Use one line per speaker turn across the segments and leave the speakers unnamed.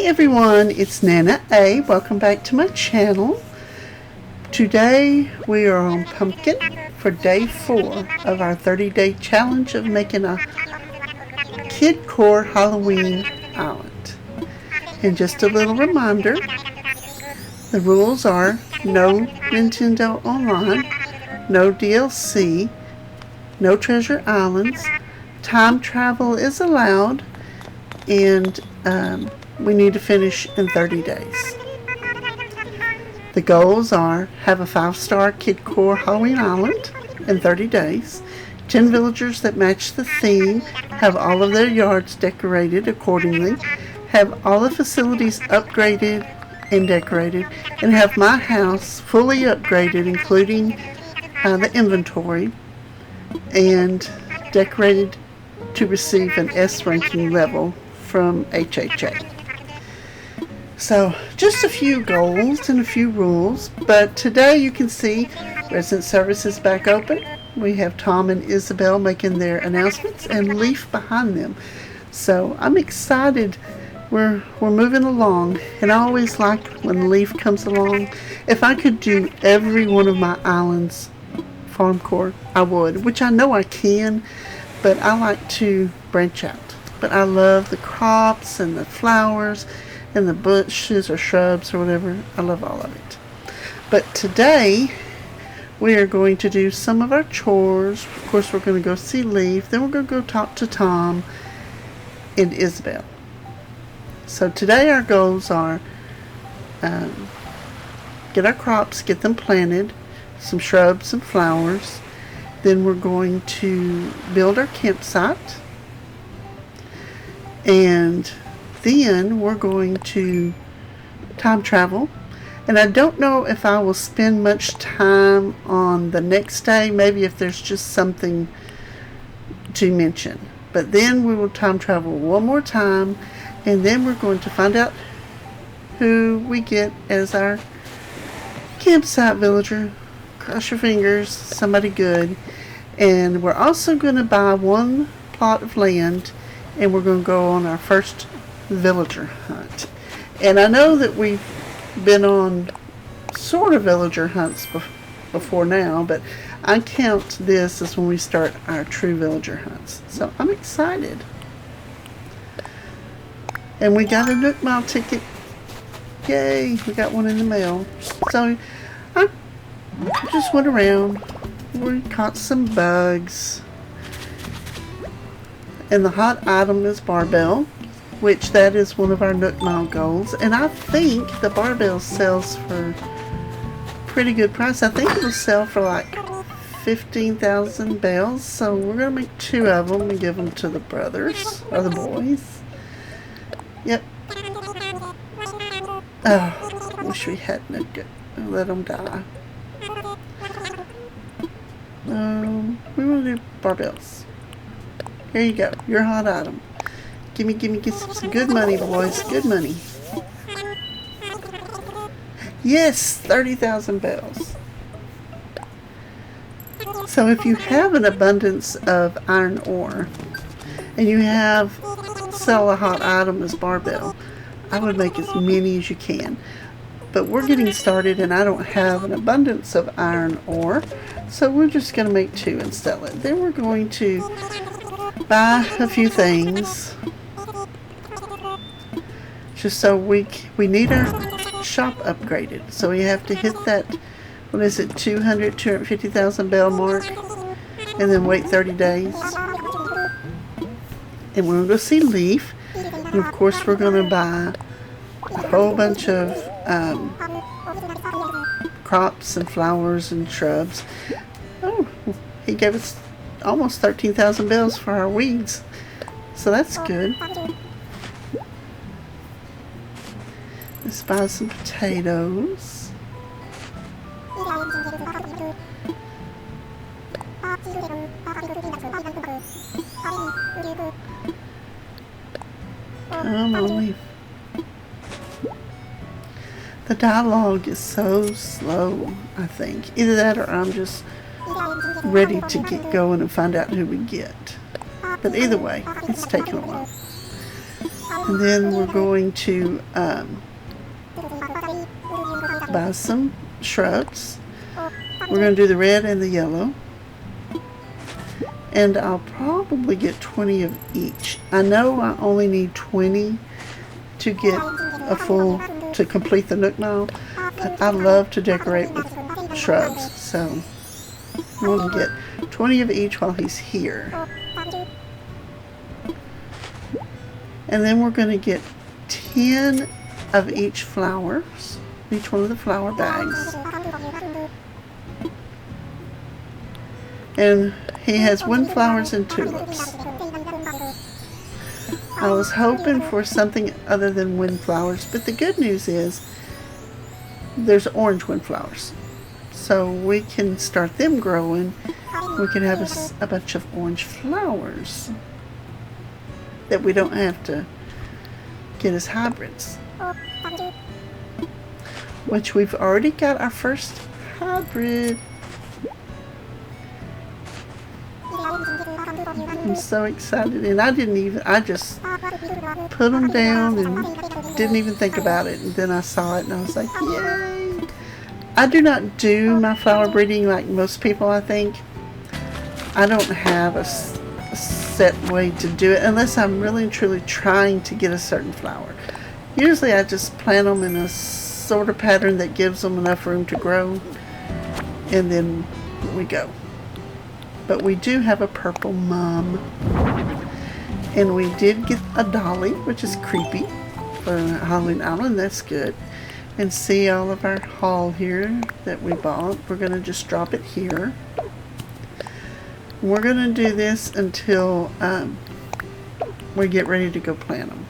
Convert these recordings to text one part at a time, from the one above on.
Hey everyone, it's Nana A. Welcome back to my channel. Today we are on Pumpkin for day 4 of our 30-day challenge of making a Kidcore Halloween Island. And just a little reminder, the rules are no Nintendo Online, no DLC, no treasure islands, time travel is allowed, and we need to finish in 30 days. The goals are have a 5-star Kidcore Halloween Island in 30 days, 10 villagers that match the theme, have all of their yards decorated accordingly, have all the facilities upgraded and decorated, and have my house fully upgraded including the inventory and decorated to receive an S ranking level from HHA. So just a few goals and a few rules, but today you can see resident services back open. We have Tom and Isabel making their announcements and Leaf behind them. So I'm excited. We're moving along, and I always like when Leaf comes along. If I could do every one of my islands farm core, I would, which I know I can, but I like to branch out. But I love the crops and the flowers and the bushes or shrubs or whatever. I love all of it. But today we are going to do some of our chores. Of course, we're going to go see Leaf. Then we're going to go talk to Tom and Isabel. So today our goals are get our crops, get them planted, some shrubs and flowers. Then we're going to build our campsite. And then we're going to time travel. And I don't know if I will spend much time on the next day, maybe if there's just something to mention. But then we will time travel one more time, and then we're going to find out who we get as our campsite villager. Cross your fingers, somebody good. And we're also going to buy one plot of land, and we're going to go on our first villager hunt. And I know that we've been on sort of villager hunts before now, but I count this as when we start our true villager hunts. So I'm excited. And we got a Nook Mile ticket. Yay, we got one in the mail. So I just went around. We caught some bugs. And the hot item is barbell, which that is one of our Nook Mile goals. And I think the barbell sells for pretty good price. I think it'll sell for like 15,000 bells. So we're going to make 2 of them and give them to the brothers, or the boys. Yep. Oh, wish we hadn't let them die. We want to do barbells. Here you go, your hot item. Give some good money, boys. Good money. Yes, 30,000 bells. So if you have an abundance of iron ore and you sell a hot item as barbell, I would make as many as you can. But we're getting started and I don't have an abundance of iron ore, so we're just going to make 2 and sell it. Then we're going to buy a few things just so we need our shop upgraded. So we have to hit that, what is it, 250,000 bell mark, and then wait 30 days. And we're going to go see Leaf, and of course we're going to buy a whole bunch of crops and flowers and shrubs. Oh, he gave us almost 13,000 bells for our weeds, so that's good. Let's buy some potatoes. Come on, Leaf. The dialogue is so slow, I think. Either that or I'm just ready to get going and find out who we get. But either way, it's taking a while. And then we're going to buy some shrubs. We're going to do the red and the yellow. And I'll probably get 20 of each. I know I only need 20 to get a full, to complete the Nook Mile. But I love to decorate with shrubs. So we'll get 20 of each while he's here. And then we're going to get 10 of each flowers, each one of the flower bags. And he has windflowers and tulips. I was hoping for something other than windflowers, but the good news is there's orange windflowers. So we can start them growing. We can have a bunch of orange flowers that we don't have to get as hybrids. Which we've already got our first hybrid. I'm so excited, and I just put them down and didn't even think about it, and then I saw it and I was like, yay! I do not do my flower breeding like most people, I think. I don't have a set way to do it unless I'm really and truly trying to get a certain flower. Usually I just plant them in a sort of pattern that gives them enough room to grow, and then we go. But we do have a purple mum, and we did get a dolly, which is creepy, for Halloween Island. That's good. And see all of our haul here that we bought. We're going to just drop it here. We're going to do this until we get ready to go plant them,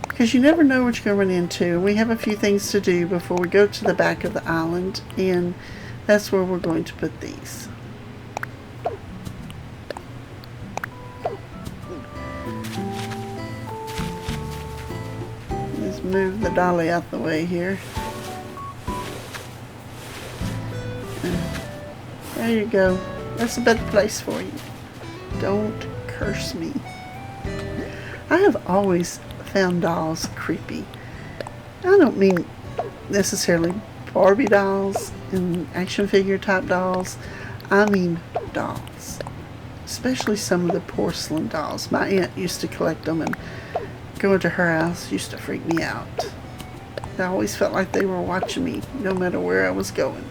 because you never know what you're going to run into. We have a few things to do before we go to the back of the island, and that's where we're going to put these. Let's move the dolly out the way here. There you go. That's a better place for you. Don't curse me. I have always found dolls creepy. I don't mean necessarily Barbie dolls and action figure type dolls. I mean dolls. Especially some of the porcelain dolls. My aunt used to collect them, and going to her house used to freak me out. I always felt like they were watching me no matter where I was going.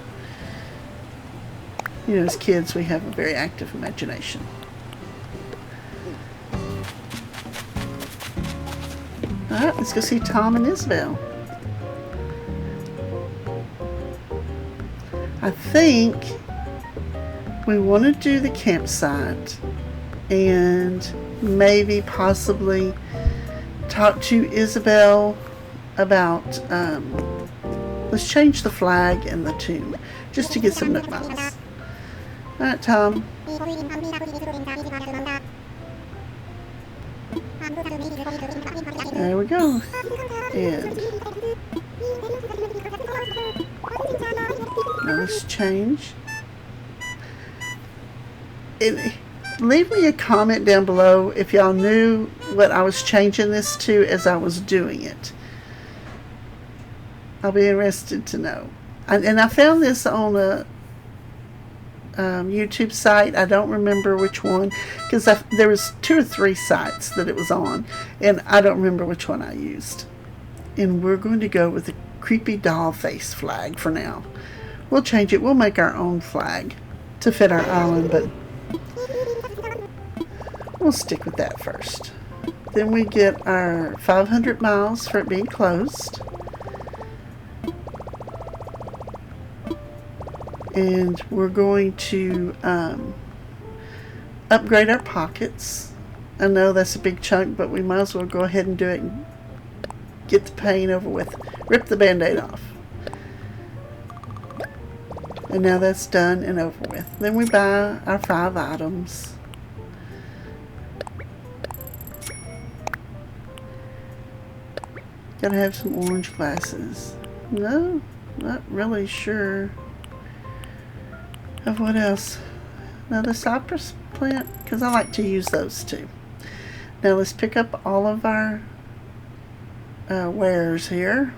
You know, as kids, we have a very active imagination. Alright, let's go see Tom and Isabel. I think we want to do the campsite and maybe possibly talk to Isabel about, let's change the flag and the tomb just to get some Nook Miles. Alright, Tom. There we go. And now let's change. And leave me a comment down below if y'all knew what I was changing this to as I was doing it. I'll be interested to know. And I found this on a YouTube site. I don't remember which one, because there was 2 or 3 sites that it was on, and I don't remember which one I used. And we're going to go with the creepy doll face flag for now. We'll change it. We'll make our own flag to fit our island, but we'll stick with that first. Then we get our 500 miles for it being closed. And we're going to upgrade our pockets. I know that's a big chunk, but we might as well go ahead and do it and get the pain over with. Rip the band-aid off. And now that's done and over with. Then we buy our 5 items. Gotta have some orange glasses. No, not really sure of what else. Another cypress plant, because I like to use those too. Now let's pick up all of our wares here.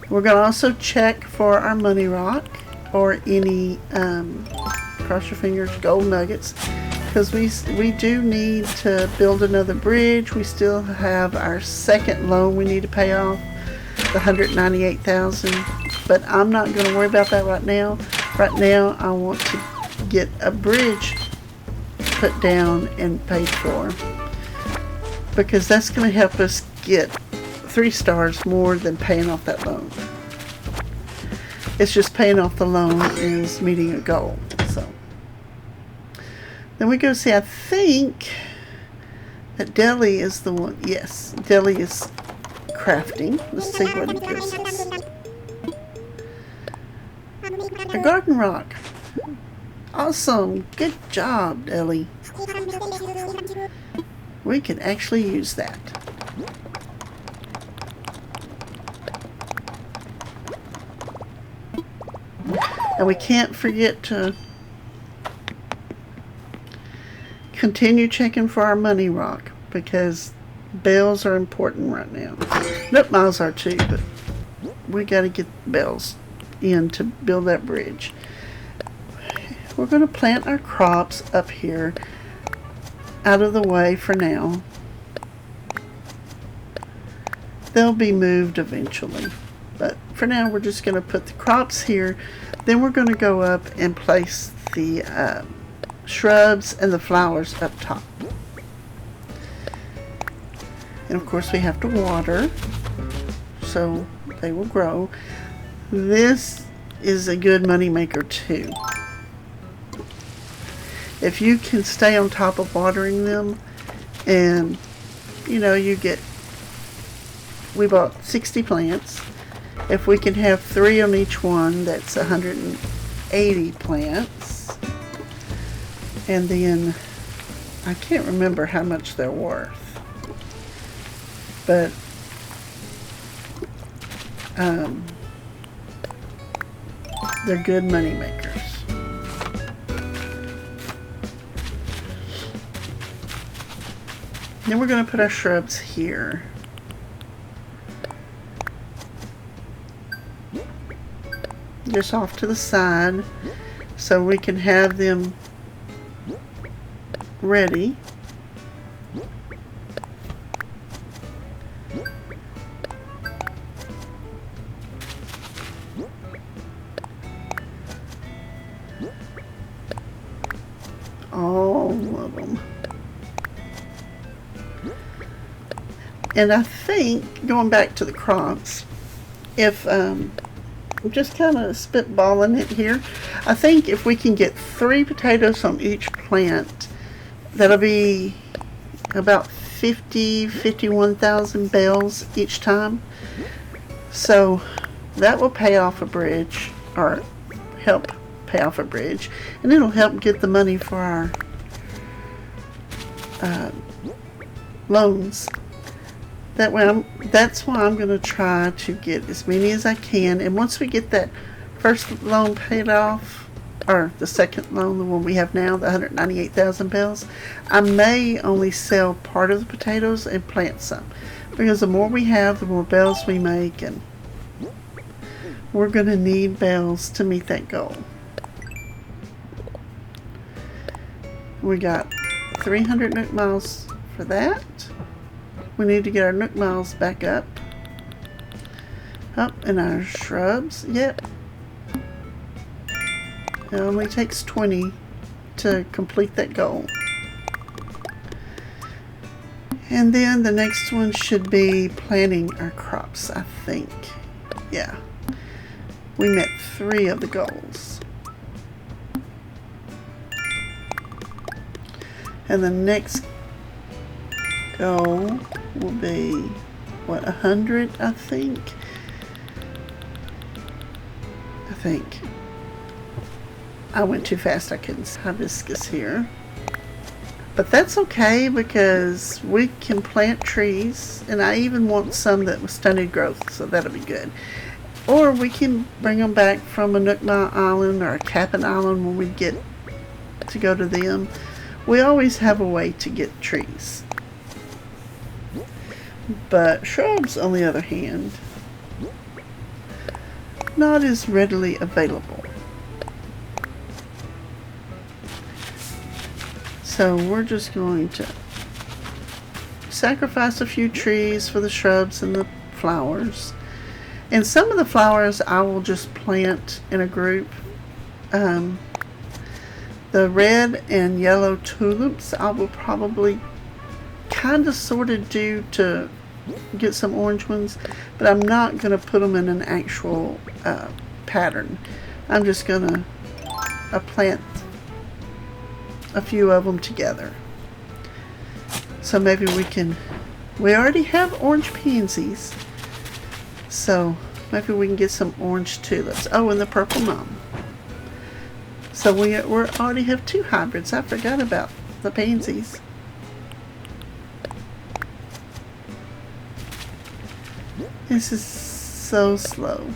We're going to also check for our money rock or any, cross your fingers, gold nuggets, because we do need to build another bridge. We still have our second loan we need to pay off, the $198,000, but I'm not going to worry about that right now. Right now I want to get a bridge put down and paid for, because that's going to help us get 3 stars more than paying off that loan. It's just paying off the loan is meeting a goal. So then we go see, I think that Deli is the one. Yes, Deli is crafting. Let's see what it gives us. A garden rock. Awesome. Good job, Deli. We can actually use that. And we can't forget to continue checking for our money rock, because bells are important right now. Nook miles are too, but we got to get bells in to build that bridge. We're going to plant our crops up here out of the way for now. They'll be moved eventually, but for now we're just going to put the crops here. Then we're going to go up and place the shrubs and the flowers up top. And of course we have to water so they will grow. This is a good money maker too. If you can stay on top of watering them, and you know, we bought 60 plants. If we can have 3 on each one, that's 180 plants. And then I can't remember how much they're worth, but they're good money makers. Then we're going to put our shrubs here. Just off to the side so we can have them ready. All of them. And I think, going back to the crops, if I'm just kind of spitballing it here, I think if we can get 3 potatoes on each plant, that'll be about 51,000 bells each time. So that will pay off a bridge, or help pay off a bridge, and it'll help get the money for our loans. That way, that's why I'm going to try to get as many as I can. And once we get that first loan paid off, or the second loan, the one we have now, the 198,000 bells, I may only sell part of the potatoes and plant some. Because the more we have, the more bells we make, and we're going to need bells to meet that goal. We got 300 Nook miles for that. We need to get our Nook miles back up. Up, and our shrubs. Yep. It only takes 20 to complete that goal. And then the next one should be planting our crops, I think. Yeah. We met 3 of the goals. And the next goal will be, what, 100, I think? I went too fast, I couldn't see hibiscus here. But that's okay, because we can plant trees, and I even want some that was stunted growth, so that'll be good. Or we can bring them back from a Nook Mile Island or a Cap'n Island when we get to go to them. We always have a way to get trees. But shrubs, on the other hand, not as readily available. So we're just going to sacrifice a few trees for the shrubs and the flowers. And some of the flowers I will just plant in a group. The red and yellow tulips I will probably kind of sort of do to get some orange ones, but I'm not going to put them in an actual pattern. I'm just going to plant a few of them together. So maybe we already have orange pansies, so maybe we can get some orange tulips. Oh, and the purple mum. So we already have 2 hybrids. I forgot about the pansies. This is so slow.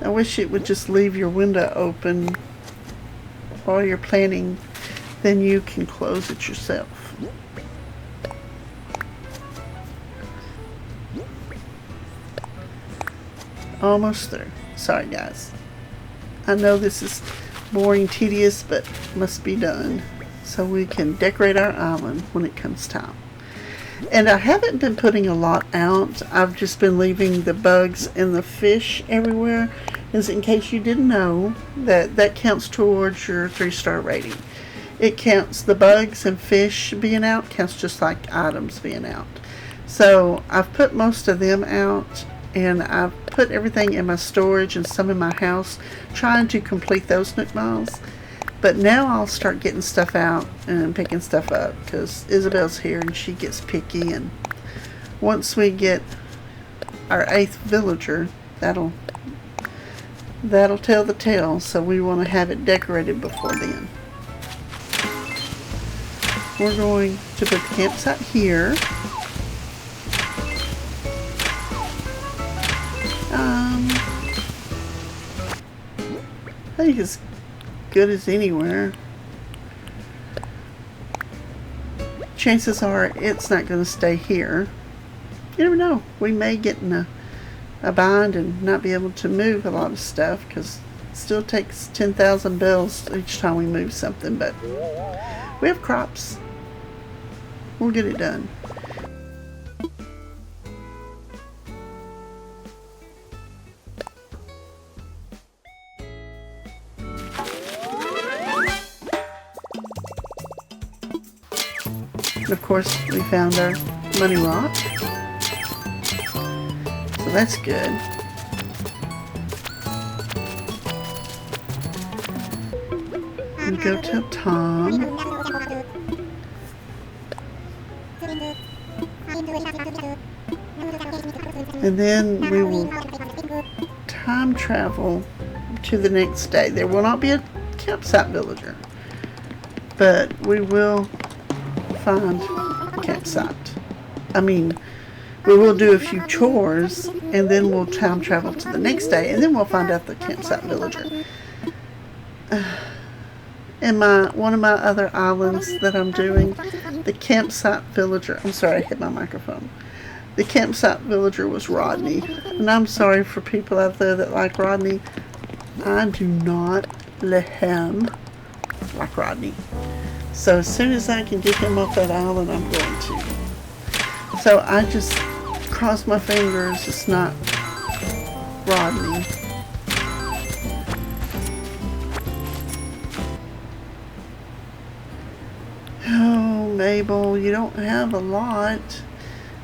I wish it would just leave your window open while you're planting, then you can close it yourself. Almost through. Sorry guys. I know this is boring, tedious, but must be done so we can decorate our island when it comes time. And I haven't been putting a lot out. I've just been leaving the bugs and the fish everywhere. As in case you didn't know, that counts towards your 3-star rating. It counts the bugs and fish being out, counts just like items being out. So I've put most of them out, and I've put everything in my storage and some in my house, trying to complete those nook miles. But now I'll start getting stuff out and picking stuff up, because Isabel's here and she gets picky, and once we get our 8th villager, that'll tell the tale. So we want to have it decorated before then. We're going to put the campsite here. I think it's good as anywhere. Chances are it's not going to stay here. You never know. We may get in a bind and not be able to move a lot of stuff, because it still takes 10,000 bells each time we move something, but we have crops. We'll get it done. And of course, we found our money rock. So that's good. We go tell Tom. And then we will time travel to the next day. There will not be a campsite villager, but we will find a campsite. I mean, we will do a few chores, and then we'll time travel to the next day, and then we'll find out the campsite villager. And one of my other islands that I'm doing, the campsite villager, I'm sorry, I hit my microphone. The campsite villager was Rodney. And I'm sorry for people out there that like Rodney. I do not let him like Rodney. So as soon as I can get him off that island, I'm going to. So I just cross my fingers it's not Rodney. Oh, Mabel, you don't have a lot.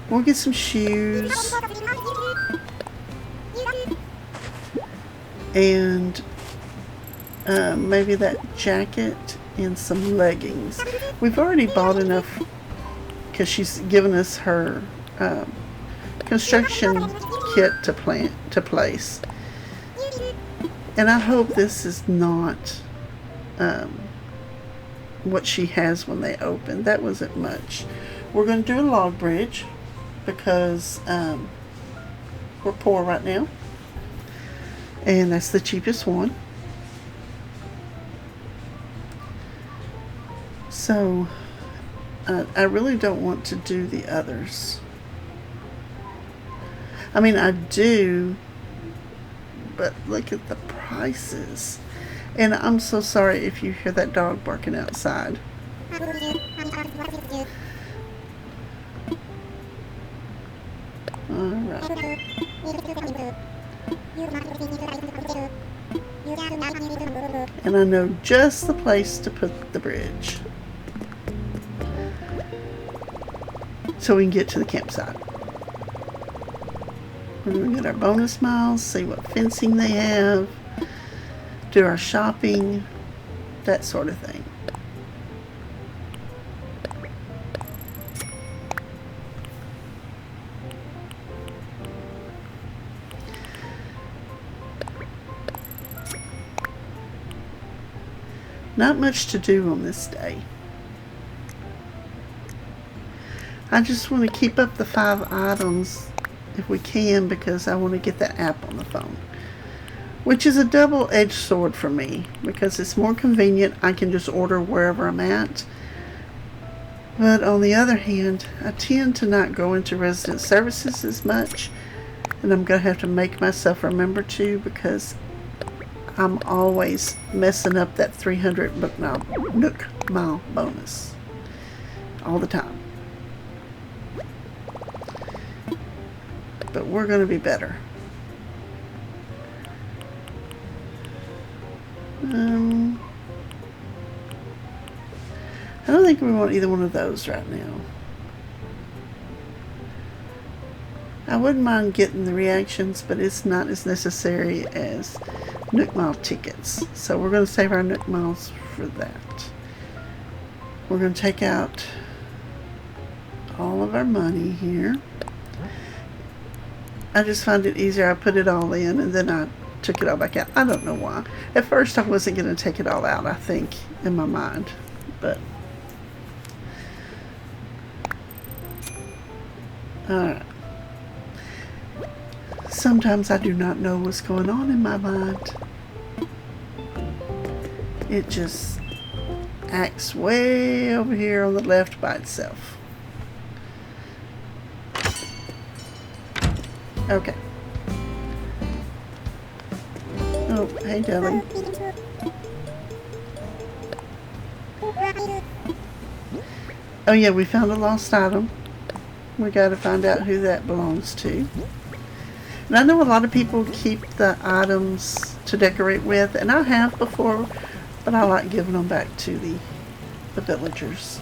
We'll get some shoes. And maybe that jacket and some leggings. We've already bought enough because she's given us her construction kit to place. And I hope this is not what she has when they open. That wasn't much. We're going to do a log bridge because we're poor right now, and that's the cheapest one. So I really don't want to do the others. I mean, I do, but look at the prices. And I'm so sorry if you hear that dog barking outside. Alright. And I know just the place to put the bridge, so we can get to the campsite. We're going to get our bonus miles, see what fencing they have, do our shopping, that sort of thing. Not much to do on this day. I just want to keep up the 5 items if we can, because I want to get that app on the phone, which is a double-edged sword for me, because it's more convenient. I can just order wherever I'm at. But on the other hand, I tend to not go into resident services as much, and I'm going to have to make myself remember to, because I'm always messing up that 300 Nook mile bonus all the time. But we're going to be better. I don't think we want either one of those right now. I wouldn't mind getting the reactions, but it's not as necessary as Nook Mile tickets. So we're going to save our Nook Miles for that. We're going to take out all of our money here. I just find it easier. I put it all in and then I took it all back out. I don't know why. At first I wasn't going to take it all out, I think, in my mind. But alright. Sometimes I do not know what's going on in my mind. It just acts way over here on the left by itself. Okay. Oh, hey, Deli. Oh yeah, we found a lost item. We gotta find out who that belongs to. And I know a lot of people keep the items to decorate with, and I have before, but I like giving them back to the villagers.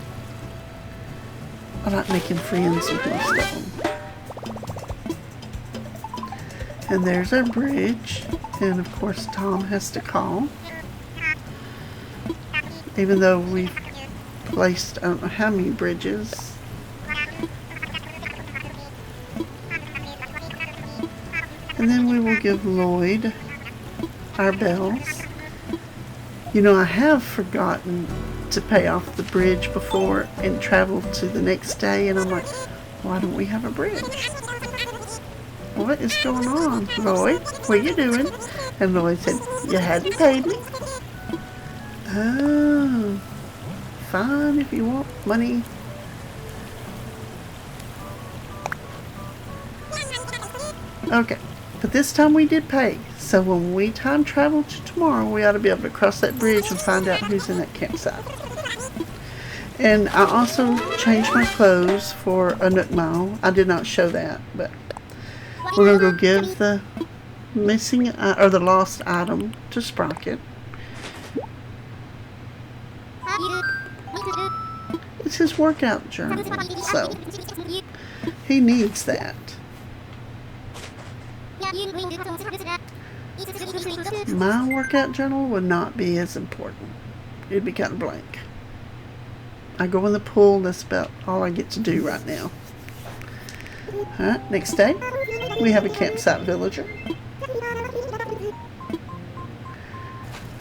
I like making friends with most of them. And there's our bridge, and of course Tom has to call. Even though we've placed I don't know how many bridges. And then we will give Lloyd our bells. You know, I have forgotten to pay off the bridge before and travel to the next day, and I'm like, why don't we have a bridge? What is going on, Lloyd? What are you doing? And Lloyd said, you hadn't paid me. Oh, fine if you want money. Okay, but this time we did pay. So when we time travel to tomorrow, we ought to be able to cross that bridge and find out who's in that campsite. And I also changed my clothes for a Nook Mile. I did not show that, but we're going to go give the missing or the lost item to Sprocket. It's his workout journal, so he needs that. My workout journal would not be as important. It'd be kind of blank. I go in the pool, that's about all I get to do right now. Alright, next day, we have a campsite villager.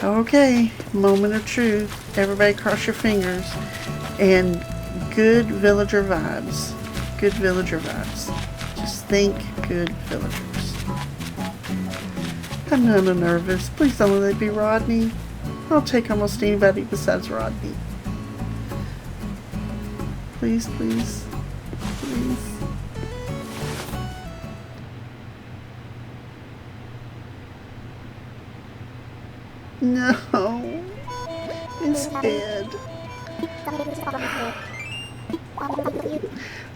Okay, moment of truth. Everybody cross your fingers. And good villager vibes. Good villager vibes. Just think good villagers. I'm not nervous. Please don't let it be Rodney. I'll take almost anybody besides Rodney. Please, please, please. No, it's Ed.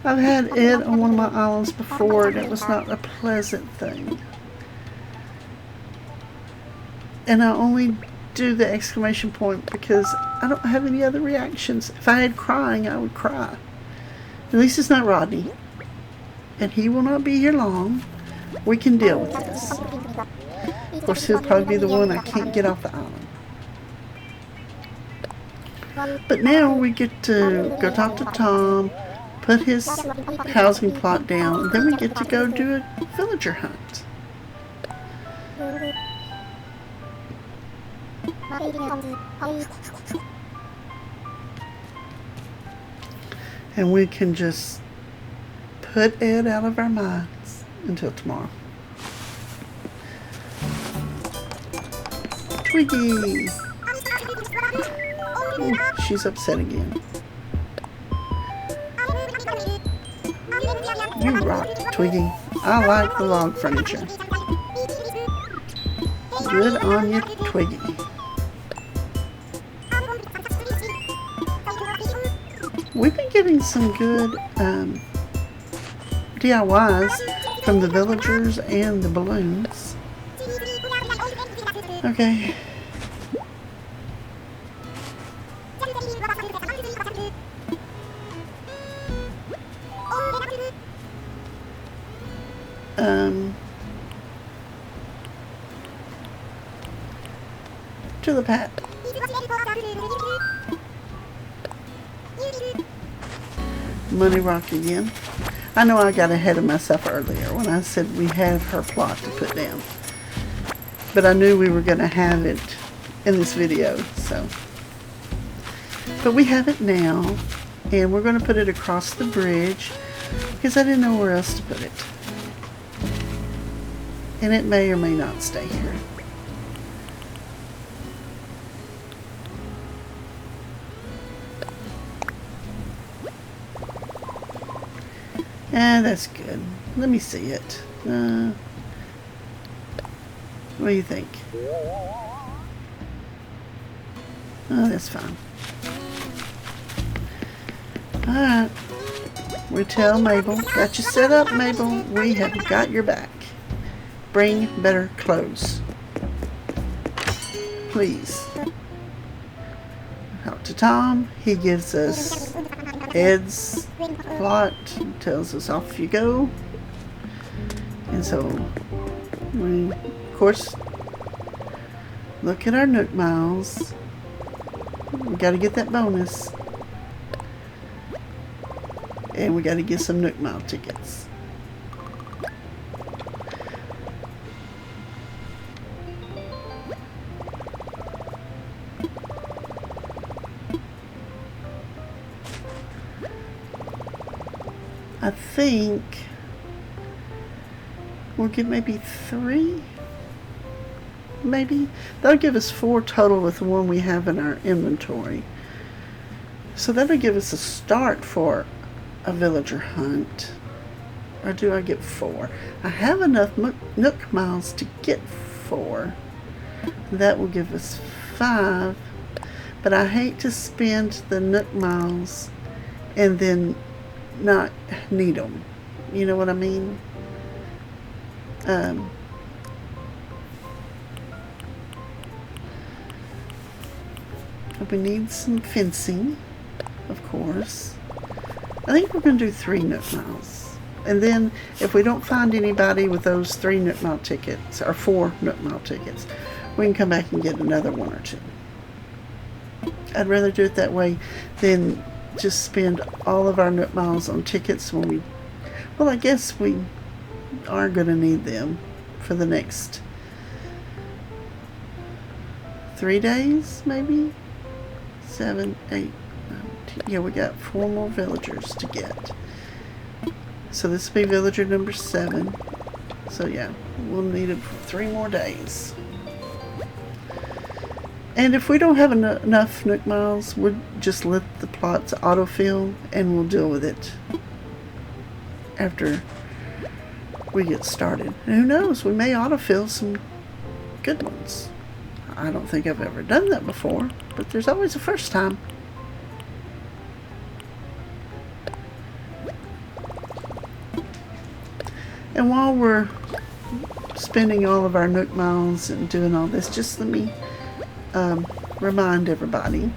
I've had Ed on one of my islands before and it was not a pleasant thing. And I only do the exclamation point because I don't have any other reactions. If I had crying, I would cry. At least it's not Rodney. And he will not be here long. We can deal with this. Of course, he'll probably be the one I can't get off the island. But now we get to go talk to Tom, put his housing plot down, and then we get to go do a villager hunt. And we can just put Ed out of our minds until tomorrow. Twiggy! Ooh, she's upset again. You rock, Twiggy. I like the log furniture. Good on you, Twiggy. We've been getting some good DIYs from the villagers and the balloons. Okay. To the pad. Money Rock again. I know I got ahead of myself earlier when I said we had her plot to put down. But I knew we were going to have it in this video, so. But we have it now, and we're going to put it across the bridge because I didn't know where else to put it. And it may or may not stay here. That's good. Let me see it. What do you think? Oh, that's fine. Alright. We tell Mabel. Got you set up, Mabel. We have got your back. Bring better clothes. Please. Out to Tom. He gives us Ed's plot, tells us off you go. And so we, of course, look at our Nook miles. We got to get that bonus. And we got to get some Nook mile tickets. I think we'll get maybe 3, maybe. That'll give us 4 total with the one we have in our inventory. So that'll give us a start for a villager hunt. Or do I get 4? I have enough Nook miles to get 4. That will give us 5. But I hate to spend the Nook miles and then not need them. You know what I mean? We need some fencing, of course. I think we're going to do 3 Nook miles. And then if we don't find anybody with those 3 Nook mile tickets, or 4 Nook mile tickets, we can come back and get another 1 or 2. I'd rather do it that way than just spend all of our Nook miles on tickets when we, well, I guess we are going to need them for the next 3 days, maybe? 7, 8, 9, 10. Yeah, we got 4 more villagers to get. So this will be villager number 7. So yeah, we'll need it for 3 more days. And if we don't have enough Nook miles, we'll just let the plots autofill and we'll deal with it after we get started. And who knows, we may autofill some good ones. I don't think I've ever done that before, but there's always a first time. And while we're spending all of our Nook miles and doing all this, just let me remind everybody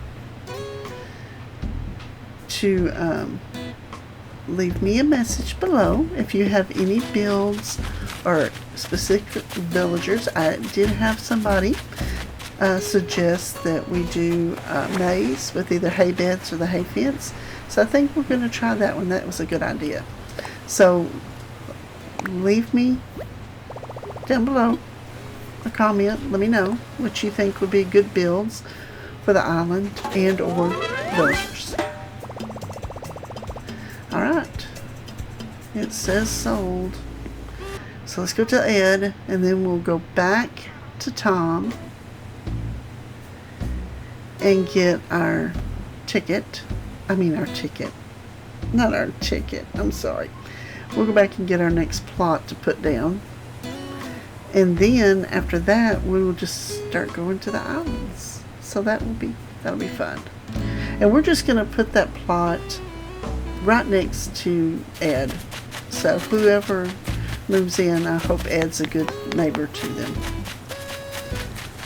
to leave me a message below if you have any builds or specific villagers. I did have somebody suggest that we do maize with either hay beds or the hay fence, so I think we're going to try that one. That was a good idea. So leave me down below a comment. Let me know what you think would be good builds for the island and or villagers. Alright, it says sold, so let's go to Ed and then we'll go back to Tom and get our ticket. Not our ticket, I'm sorry. We'll go back and get our next plot to put down. And then after that, we will just start going to the islands. So that'll be fun. And we're just going to put that plot right next to Ed. So whoever moves in, I hope Ed's a good neighbor to them.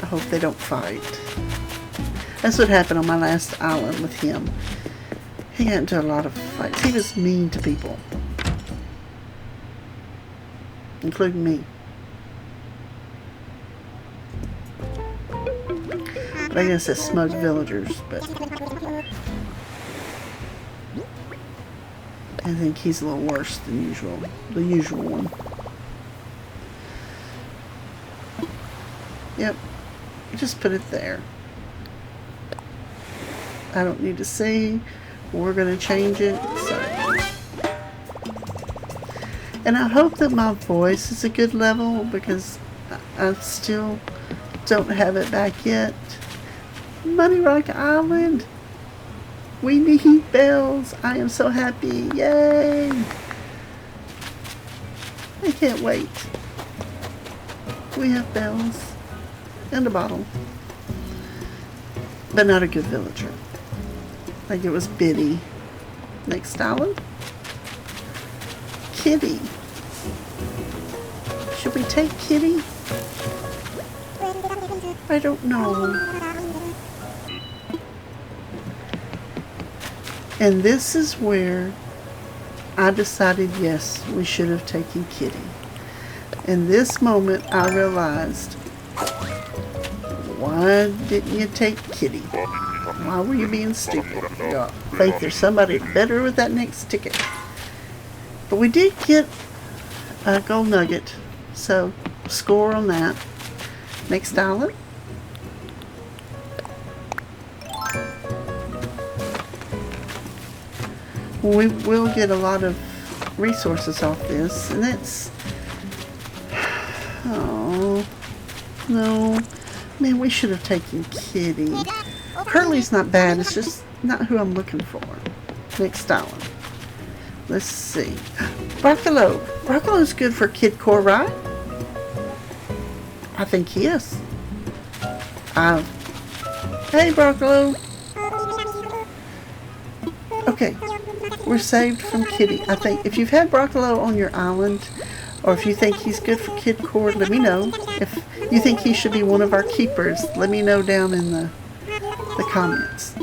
I hope they don't fight. That's what happened on my last island with him. He got into a lot of fights. He was mean to people, including me. But I guess it's smoked villagers, but I think he's a little worse than usual. The usual one. Yep. Just put it there. I don't need to see. We're going to change it. So. And I hope that my voice is a good level because I still don't have it back yet. Money Rock Island. We need bells. I am so happy. Yay. I can't wait. We have bells. And a bottle. But not a good villager. I think it was Biddy. Next island. Kitty. Should we take Kitty? I don't know. And this is where I decided, yes, we should have taken Kitty. In this moment, I realized, why didn't you take Kitty? Why were you being stupid? You got faith there's somebody better with that next ticket. But we did get a gold nugget, so score on that. Next island. We will get a lot of resources off this, and that's, oh no, man, we should have taken Kitty. Curly's not bad, it's just not who I'm looking for. Next island. Let's see. Broccolo. Broccolo's good for Kidcore, right? I think he is. Hey, Broccolo. Okay. We're saved from Kitty. I think if you've had Broccolo on your island, or if you think he's good for Kidcore, let me know. If you think he should be one of our keepers, let me know down in the comments.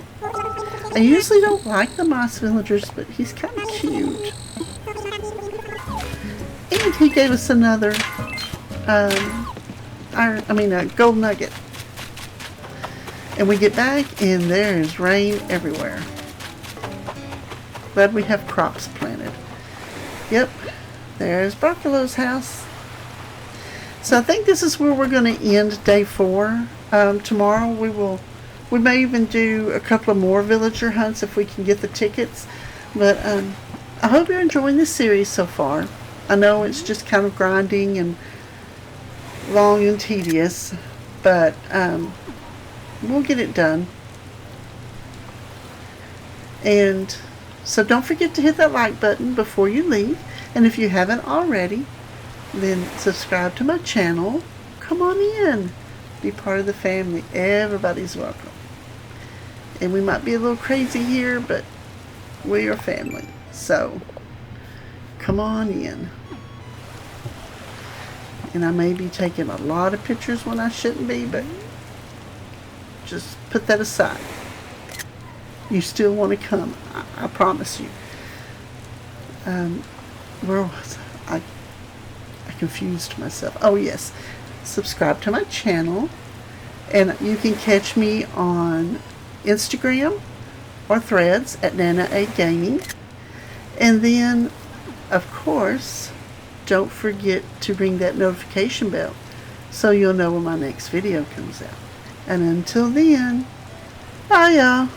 I usually don't like the moss villagers, but he's kind of cute. And he gave us another, a gold nugget. And we get back, and there is rain everywhere. Glad we have crops planted. Yep, there's Broccolo's house. So I think this is where we're going to end day 4. Tomorrow we may even do a couple of more villager hunts if we can get the tickets. But I hope you're enjoying this series so far. I know it's just kind of grinding and long and tedious, but We'll get it done. And so don't forget to hit that like button before you leave. And if you haven't already, then subscribe to my channel. Come on in. Be part of the family. Everybody's welcome. And we might be a little crazy here, but we are family. So come on in. And I may be taking a lot of pictures when I shouldn't be, but just put that aside. You still want to come. I promise you. Where was I? I confused myself. Oh, yes. Subscribe to my channel. And you can catch me on Instagram or Threads at Nana A Gaming. And then, of course, don't forget to ring that notification bell so you'll know when my next video comes out. And until then, bye y'all.